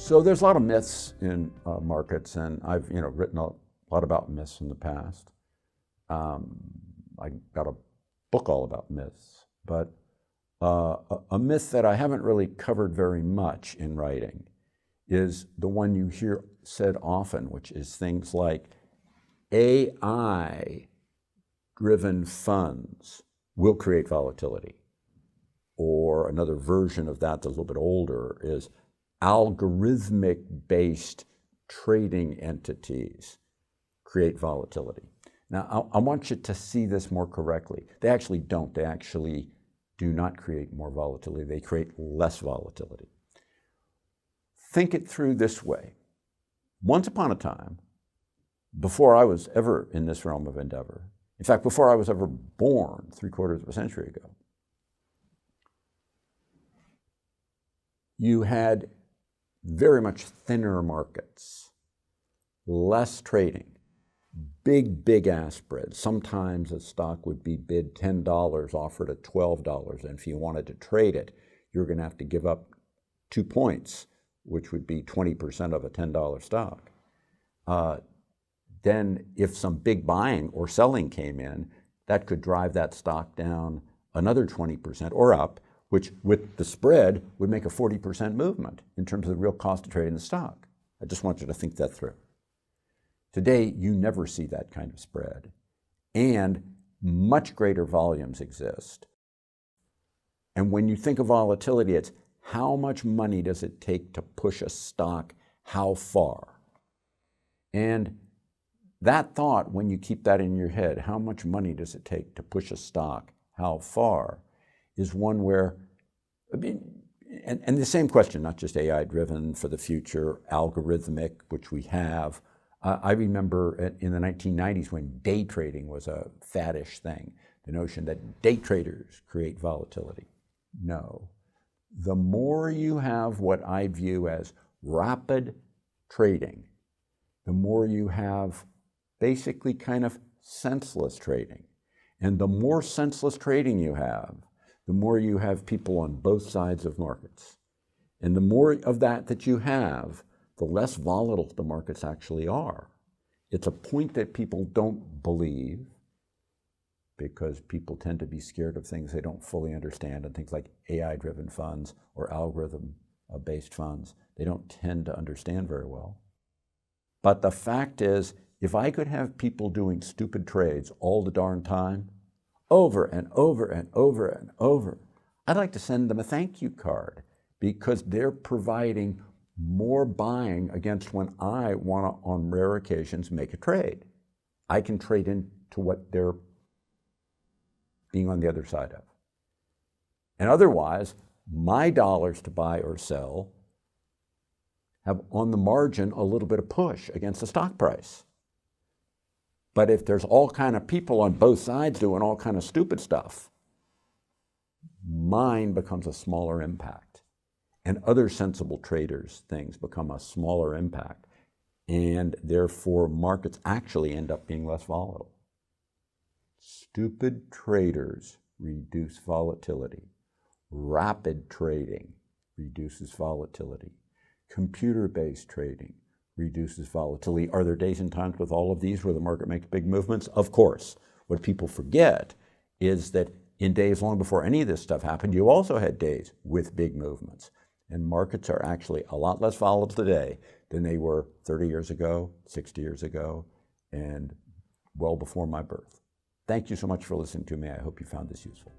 So there's a lot of myths in markets, and I've written a lot about myths in the past. I got a book all about myths, but a myth that I haven't really covered very much in writing is the one you hear said often, which is things like AI-driven funds will create volatility. Or another version of that that's a little bit older is algorithmic-based trading entities create volatility. Now, I want you to see this more correctly. They actually don't. They actually do not create more volatility. They create less volatility. Think it through this way. Once upon a time, before I was ever in this realm of endeavor, in fact, before I was ever born 3/4 of a century ago, you had very much thinner markets, less trading, big ass spreads. Sometimes a stock would be bid $10, offered at $12, and if you wanted to trade it, you're going to have to give up 2 points, which would be 20% of a $10 stock. Then if some big buying or selling came in, that could drive that stock down another 20% or up, which with the spread would make a 40% movement in terms of the real cost of trading the stock. I just want you to think that through. Today, you never see that kind of spread, and much greater volumes exist. And when you think of volatility, it's how much money does it take to push a stock how far? And that thought, when you keep that in your head, how much money does it take to push a stock how far, is one where, and the same question, not just AI-driven for the future, algorithmic, which we have. I remember in the 1990s when day trading was a faddish thing, the notion that day traders create volatility. No. The more you have what I view as rapid trading, the more you have basically kind of senseless trading. And the more senseless trading you have, the more you have people on both sides of markets. And the more of that you have, the less volatile the markets actually are. It's a point that people don't believe because people tend to be scared of things they don't fully understand, and things like AI-driven funds or algorithm-based funds, they don't tend to understand very well. But the fact is, if I could have people doing stupid trades all the darn time, over and over and over and over, I'd like to send them a thank you card, because they're providing more buying against when I want to, on rare occasions, make a trade. I can trade into what they're being on the other side of. And otherwise, my dollars to buy or sell have on the margin a little bit of push against the stock price. But if there's all kind of people on both sides doing all kind of stupid stuff, mine becomes a smaller impact. And other sensible traders' things become a smaller impact. And therefore, markets actually end up being less volatile. Stupid traders reduce volatility. Rapid trading reduces volatility. Computer-based trading reduces volatility. Are there days and times with all of these where the market makes big movements? Of course. What people forget is that in days long before any of this stuff happened, you also had days with big movements. And markets are actually a lot less volatile today than they were 30 years ago, 60 years ago, and well before my birth. Thank you so much for listening to me. I hope you found this useful.